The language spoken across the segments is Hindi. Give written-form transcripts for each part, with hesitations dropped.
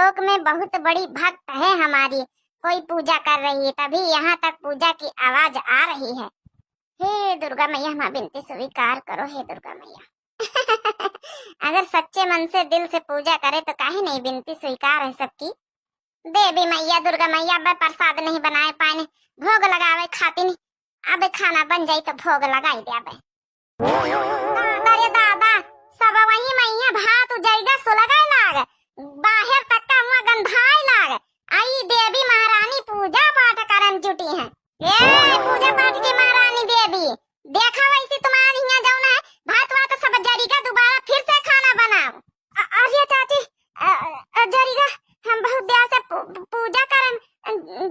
लोक में बहुत बड़ी भक्त है हमारी, कोई पूजा कर रही है तभी यहाँ तक पूजा की आवाज आ रही है। हे दुर्गा मैया, माँ विनती स्वीकार करो हे दुर्गा मैया। अगर सच्चे मन से दिल से पूजा करे तो काहे नहीं विनती स्वीकार है सबकी। देवी मैया दुर्गा मैया अब प्रसाद नहीं बनाए पाए, भोग लगावे खाती नहीं, अब खाना बन जाई तो भोग लगाई दे। अरे दादा, सब वही मैया भात उजाइगा सुलगाए लाग, बाहर तक का हुआ गंधाए लाग। आई देवी महारानी पूजा पाठ करन जुटी हैं। ये पूजा पाठ की महारानी देवी, देखा वैसे तुम्हारी यहाँ जाओ ना, भात वात सब जरीगा दोबारा फिर से खाना बनाओ। अरे चाची जरीगा हम बहुत देर से पूजा करन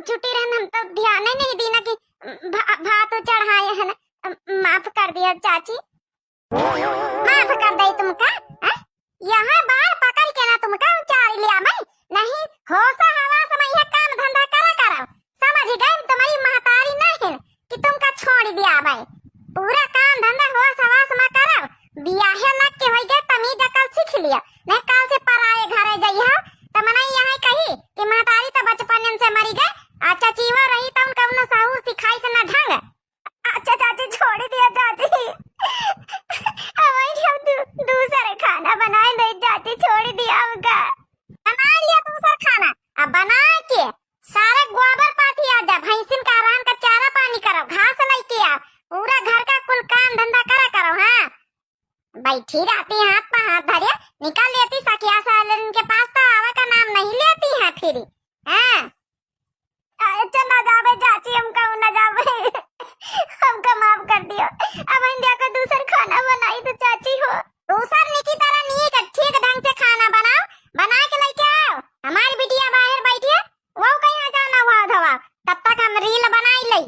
जुटी रहन, हम तो ध्यान ही नहीं दी ना कि भात चढ़ाए है ना। माफ कर दिया चाची, माफ कर दई तुमका। यहाँ बार पकड़ के ना तुमका उचार लिया मैं नहीं होसा हवा समय है, काम धंधा करा करो। समझ गए तुम्हारी महतारी नहीं कि तुमका छोड़ दिया मैं, पूरा काम धंधा होस हवास में करो। बियाहे लग के होई गए तमीज अकल सीख लिया, नहीं काल से पराए घरे गई हो तो मना यहाँ कही कि महतारी तो बचपन से मरी गए। अच्छा चीवा रही तो उनका उन साहू सिखाई से ना ढंग। अच्छा चाची छोड़ दिया चाची, दूसरा खाना बनाए दे चाची, छोड़ दिया होगा। बना लिया दूसरा खाना, अब बना के सारे गोबर पाथी आ जा, भैंसिन का आराम का चारा पानी करो, घास लेके आ, पूरा घर का कुल काम धंधा करा करो। हाँ बैठी रहती है, हाथ पर हाथ धरे निकाल लेती सखिया सालन के पास तो आवा का नाम नहीं लेती है फिर। हाँ अच्छा ना जावे चाची, हमका ना जावे, हमका माफ कर दियो। अब इंडिया का दूसरा खाना बनाई तो चाची हो, दूसर की तरह नहीं ठीक ढंग से खाना बनाओ, बना के लेके आओ। हमारी बिटिया बाहर बैठी है, वो कहीं जाना हुआ धवा, तब तक हम रील बनाई लई।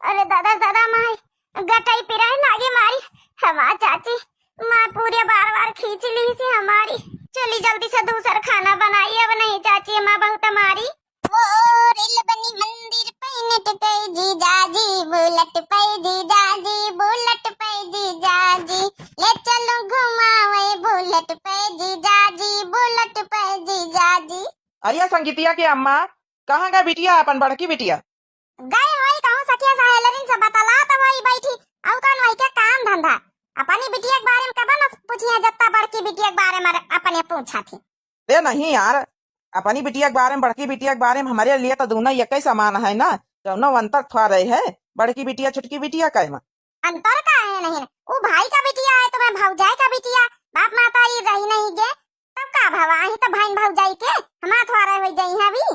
अरे दादा दादा माई गटाई पिराई लागी मारी हमार चाची, माँ पूरे बार बार खींच ली थी हमारी। चली जल्दी से दूसरा खाना बनाई, अब नहीं चाची माँ बहुत हमारी। वो रील बनी मंदिर पे नेट पे जीजाजी, बुलेट पे जीजाजी, बुलेट पे जीजाजी, ले चलो घुमावे बुलेट पे जीजाजी, बुलेट पे जीजाजी। अरे संगीतिया की अम्मा कहाँ गए बिटिया, अपन बड़की बिटिया? गए वही कहूँ सखिया सहेलरिन से बतला तो वही बैठी, औ कौन वही के काम धंधा। अपनी बिटिया के बारे में कब न पूछिए, जत्ता बड़की बिटिया के बारे में अपने पूछा थी। ए नहीं यार, अपनी बिटिया के बारे में बड़की बिटिया के बारे में हमारे लिए तो दोनों एक ही समान है ना, दोनों अंतर थोड़ा रहे है। बड़की बिटिया छोटकी बिटिया का है अंतर का है नहीं, वो भाई का बिटिया है तो मैं भौजाई का बिटिया, बाप माता ही रही नहीं गे तब का भवा ही तो भाई भौजाई के हमारा थोड़ा हो जाई है अभी।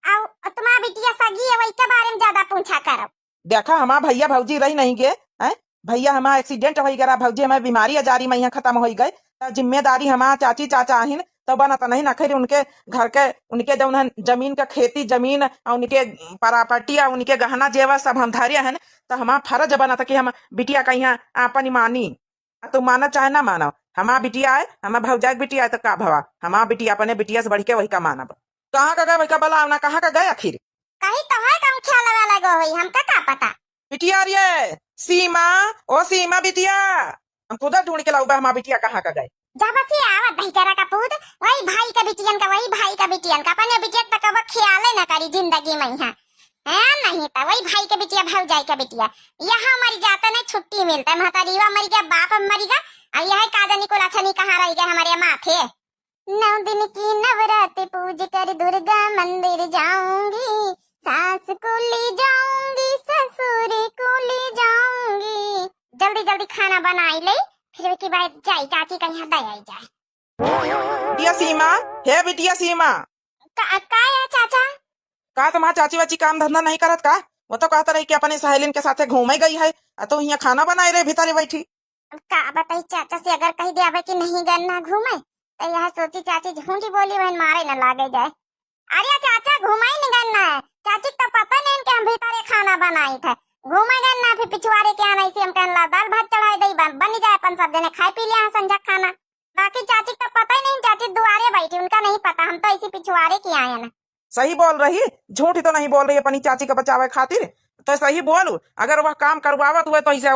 और तुम्हारा बिटिया सगी है, वही के बारे में ज्यादा पूछा करो। देखा हमारा भैया भौजी रही नहीं गे, भैया हमारा एक्सीडेंट हो गया, भौजी हमारी बीमारी जारी में यहाँ खत्म हो गए, जिम्मेदारी हमारा चाची चाचा आहिन तो बना तो नहीं ना खैर उनके घर के, उनके जो जमीन का खेती जमीन और उनके प्रॉपर्टी और उनके गहना जेवर सब हम धरे हैं, तो हमारा फर्ज बना था कि हम बिटिया का यहाँ अपनी मानी। तो माना चाहे ना मानो, हमारा बिटिया है, हमारा भौजाई बिटिया है तो का भवा, हमारा बिटिया अपने बिटिया से बढ़ के वही का माना। कहाँ का गए वही का बला ना, कहाँ का गए आखिर? कहीं तो है कम ख्याल लगा हुई, हमका क्या पता। बिटिया अरे सीमा, ओ सीमा बिटिया, हम खुद ढूंढ के लाऊंगा हमारा बिटिया कहाँ का गए। जब से आवत बेचारा का पूत, वही भाई का बिटियन का, वही भाई का बिटियन का, अपने बिटिया तक अब ख्याल न करी जिंदगी में है नहीं था, वही भाई का बिटिया भौजाई का बिटिया। यहाँ मर जाता नहीं छुट्टी मिलता है, महतारीवा मर गया, बाप मर गया, और यह काजनी को लछनी कहाँ रह गया हमारे माथे। 9 दिन की नवरात्रि पूज कर दुर्गा मंदिर जाऊंगी, सास को ले जाऊंगी, ससुर को ले जाऊंगी। जल्दी जल्दी खाना बनाई ले, फिर के बाद जाई चाची का यहाँ दे आई जाए। बिटिया सीमा, हे बिटिया सीमा, का है चाचा? का तुम्हारा चाची वाची काम धंधा नहीं करत का? वो तो कहता रही कि अपने सहेलिन के साथे घूमे गई है, तो यहाँ खाना बनाए रहे भीतर बैठी। का बताई चाचा से, अगर कही दिया कि नहीं गन्ना घूमे तो यह सोची चाची झूठी बोली बहन मारे न लागे जाए। अरे चाचा घुमाई नहीं गन्ना है, चाची तो पता नहीं कि हम भीतर खाना बनाई थे, घूमे गन्ना फिर पिछुआरे के आना इसे हम कहला दाल भात चढ़ाई दई बन जाए, अपन सब जने खाए पी लिया संझा खाना। बाकी चाची तो पता ही नहीं, चाची दुआरे बैठी, उनका नहीं पता, हम तो इसी पिछुआरे की आए ना। सही बोल रही, झूठी तो नहीं बोल रही अपनी चाची का बचावे खातिर, तो सही बोलू, अगर वह काम करवावत हुए तो इसे